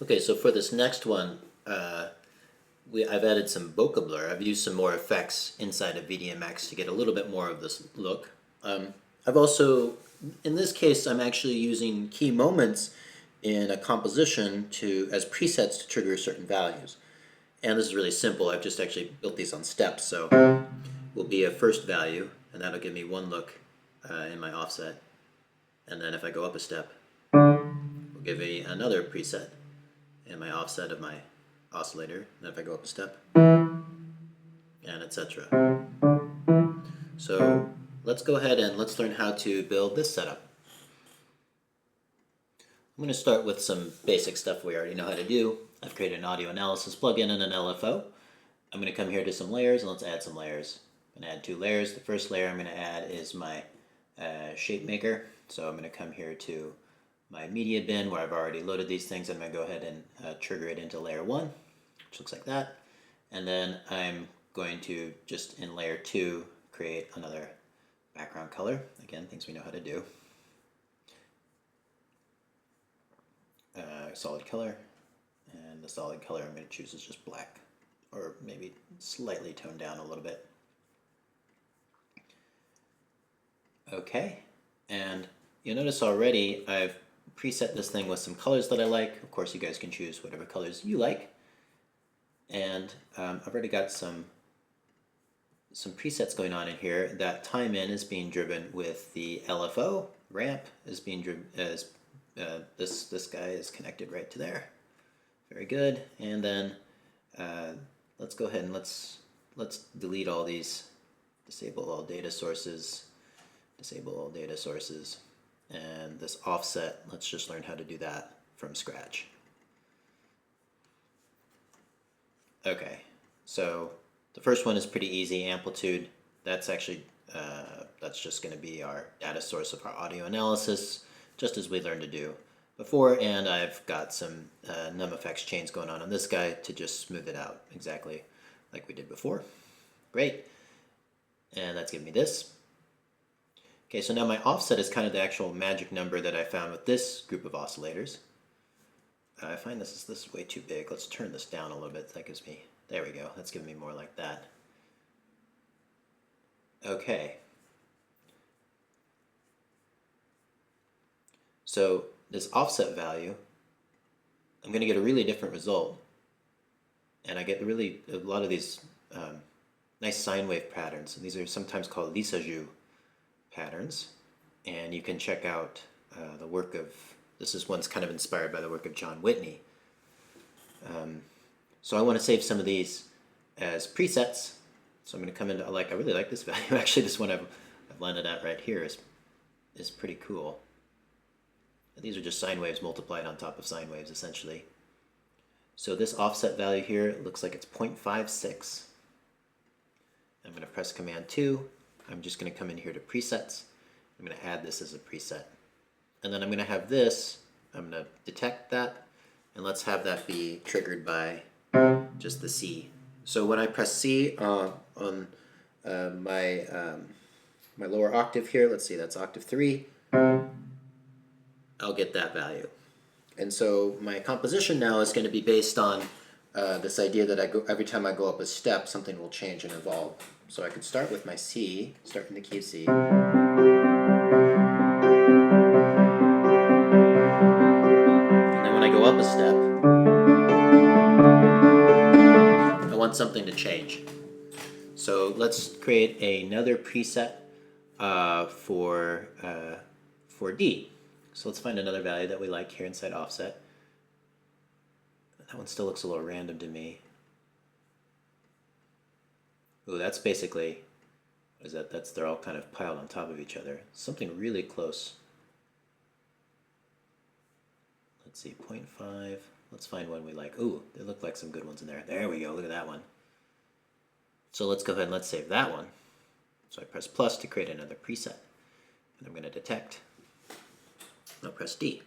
Okay, so for this next one, I've added some bokeh blur. I've used some more effects inside of VDMX to get a little bit more of this look. I've also, in this case, I'm actually using key moments in a composition as presets to trigger certain values. And this is really simple. I've just actually built these on steps. So will be a first value, and that'll give me one look in my offset. And then if I go up a step, it'll give me another preset in my offset of my oscillator. And if I go up a step, and etc. So let's go ahead and let's learn how to build this setup. I'm going to start with some basic stuff we already know how to do. I've created an audio analysis plugin and an LFO. I'm going to come here to some layers and let's add some layers. I'm going to add 2 layers. The first layer I'm going to add is my ShapeMaker. So I'm going to come here to my media bin where I've already loaded these things. I'm going to go ahead and trigger it into layer 1, which looks like that. And then I'm going to just in layer 2 create another background color. Again, things we know how to do. Solid color, and the solid color I'm going to choose is just black, or maybe slightly toned down a little bit. Okay, and you'll notice already I've preset this thing with some colors that I like. Of course, you guys can choose whatever colors you like. And I've already got some presets going on in here. That time in is being driven with the LFO. Ramp is being driven as this guy is connected right to there. Very good. And then let's go ahead and let's delete all these. Disable all data sources. Disable all data sources. And this offset, let's just learn how to do that from scratch. Okay, so the first one is pretty easy. Amplitude, that's actually that's just going to be our data source of our audio analysis, just as we learned to do before. And I've got some num effects chains going on this guy to just smooth it out exactly like we did before. Great, and that's giving me this. Okay, so now my offset is kind of the actual magic number that I found with this group of oscillators. I find this is way too big. Let's turn this down a little bit. That gives me, there we go. That's giving me more like that. Okay. So this offset value, I'm going to get a really different result. And I get really a lot of these nice sine wave patterns. And these are sometimes called lissajous patterns. And you can check out the work of, this one's kind of inspired by the work of John Whitney. So I want to save some of these as presets. So I'm going to come into, I really like this value. Actually, this one I've landed at right here is pretty cool. These are just sine waves multiplied on top of sine waves, essentially. So this offset value here looks like it's 0.56. I'm going to press Command 2. I'm just going to come in here to presets. I'm going to add this as a preset. And then I'm going to have this, I'm going to detect that, and let's have that be triggered by just the C. So when I press C on my lower octave here, let's see, that's octave 3, I'll get that value. And so my composition now is going to be based on this idea that every time I go up a step, something will change and evolve. So I could start with my C, start in the key of C. Go up a step, I want something to change. So let's create another preset for D. So let's find another value that we like here inside offset. That one still looks a little random to me. Ooh, that's basically, what is that? They're all kind of piled on top of each other. Something really close. Let's see, 0.5. Let's find one we like. Ooh, there look like some good ones in there. There we go, look at that one. So let's go ahead and let's save that one. So I press plus to create another preset. And I'm going to detect. I'll press D.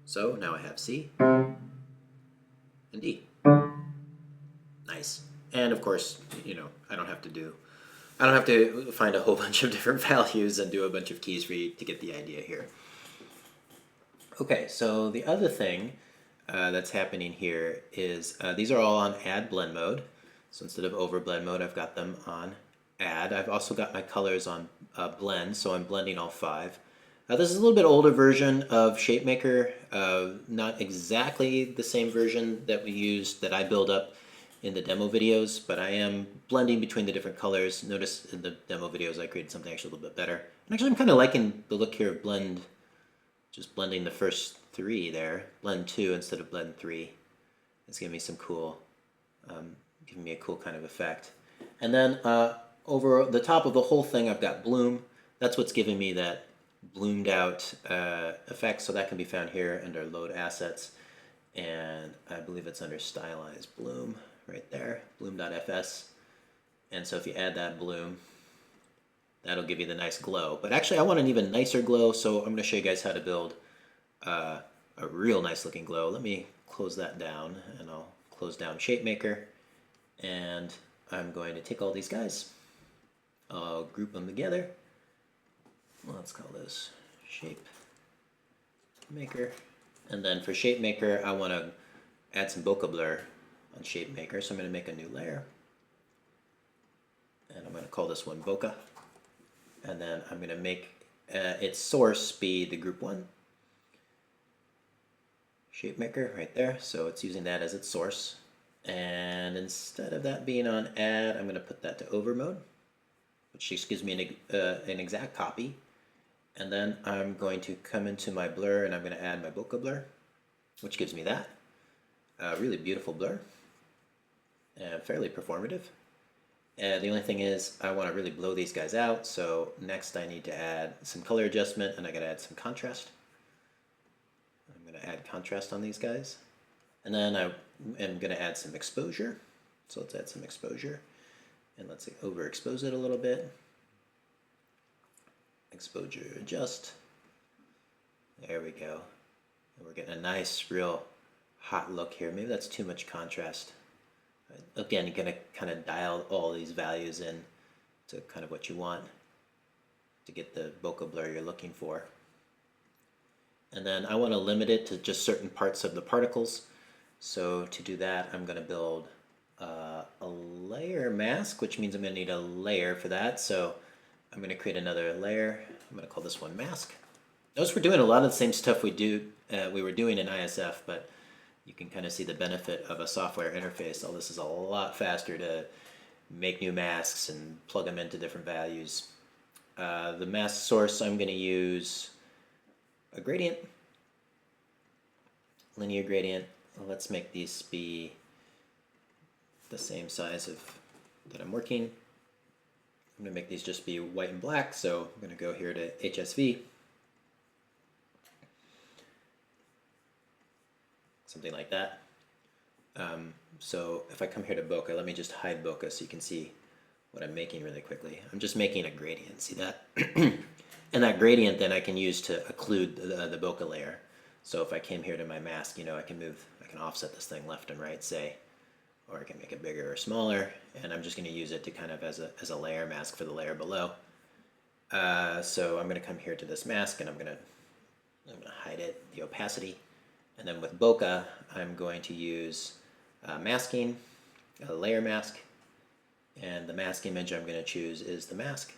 So now I have C and D. Nice. And of course, you know, I don't have to find a whole bunch of different values and do a bunch of keys for you to get the idea here. Okay, so the other thing that's happening here is these are all on add blend mode. So instead of over blend mode, I've got them on add. I've also got my colors on blend, so I'm blending all 5. This is a little bit older version of ShapeMaker, not exactly the same version that we used, that I build up in the demo videos, but I am blending between the different colors. Notice in the demo videos I created something actually a little bit better. And actually I'm kind of liking the look here of blend, just blending the first 3 there, blend 2 instead of blend 3. It's giving me some cool, giving me a cool kind of effect. And then over the top of the whole thing I've got bloom. That's what's giving me that bloomed out effect, so that can be found here under load assets, and I believe it's under stylized bloom right there, bloom.fs. And so if you add that bloom, that'll give you the nice glow. But actually I want an even nicer glow, so I'm going to show you guys how to build a real nice looking glow. Let me close that down, and I'll close down ShapeMaker, and I'm going to take all these guys, I'll group them together. Let's call this ShapeMaker. And then for ShapeMaker, I want to add some bokeh blur on ShapeMaker, so I'm going to make a new layer. And I'm going to call this one bokeh. And then I'm going to make its source be the group 1. ShapeMaker right there, so it's using that as its source. And instead of that being on add, I'm going to put that to over mode, which just gives me an exact copy. And then I'm going to come into my blur, and I'm going to add my bokeh blur, which gives me that. Really beautiful blur, and fairly performative. The only thing is I want to really blow these guys out, so next I need to add some color adjustment, and I got to add some contrast. I'm going to add contrast on these guys. And then I am going to add some exposure. So let's add some exposure, and let's overexpose it a little bit. Exposure adjust. There we go. And we're getting a nice, real hot look here. Maybe that's too much contrast. Again, you're going to kind of dial all these values in to kind of what you want to get the bokeh blur you're looking for. And then I want to limit it to just certain parts of the particles. So to do that, I'm going to build a layer mask, which means I'm going to need a layer for that. So I'm going to create another layer. I'm going to call this one mask. Notice we're doing a lot of the same stuff we were doing in ISF, but you can kind of see the benefit of a software interface. All this is a lot faster to make new masks and plug them into different values. The mask source, I'm going to use a gradient, linear gradient. Let's make these be the same size that I'm working. I'm going to make these just be white and black, so I'm going to go here to HSV. Something like that. So if I come here to bokeh, let me just hide bokeh so you can see what I'm making really quickly. I'm just making a gradient, see that? And that gradient then I can use to occlude the bokeh layer. So if I came here to my mask, you know, I can offset this thing left and right, say, or I can make it bigger or smaller, and I'm just going to use it to kind of as a layer mask for the layer below. So I'm going to come here to this mask, and I'm going to hide it, the opacity, and then with bokeh, I'm going to use masking, a layer mask, and the mask image I'm going to choose is the mask.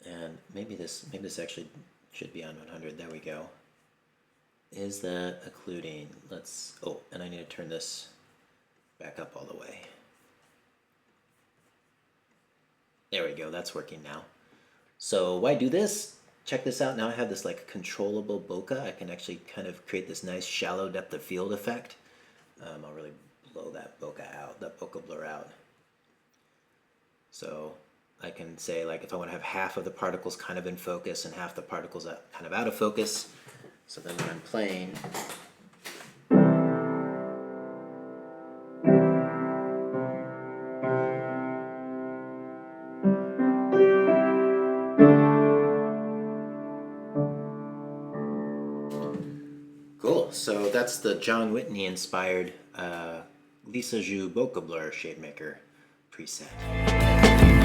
And maybe this actually should be on 100. There we go. Is that occluding? And I need to turn this back up all the way. There we go, that's working now. So why do this? Check this out. Now I have this like controllable bokeh. I can actually kind of create this nice shallow depth of field effect. I'll really blow that bokeh out, that bokeh blur out. So I can say, like, if I want to have half of the particles kind of in focus and half the particles kind of out of focus. So then when I'm playing, cool. So that's the John Whitney inspired Lisa Zhu bokeh blur ShapeMaker preset.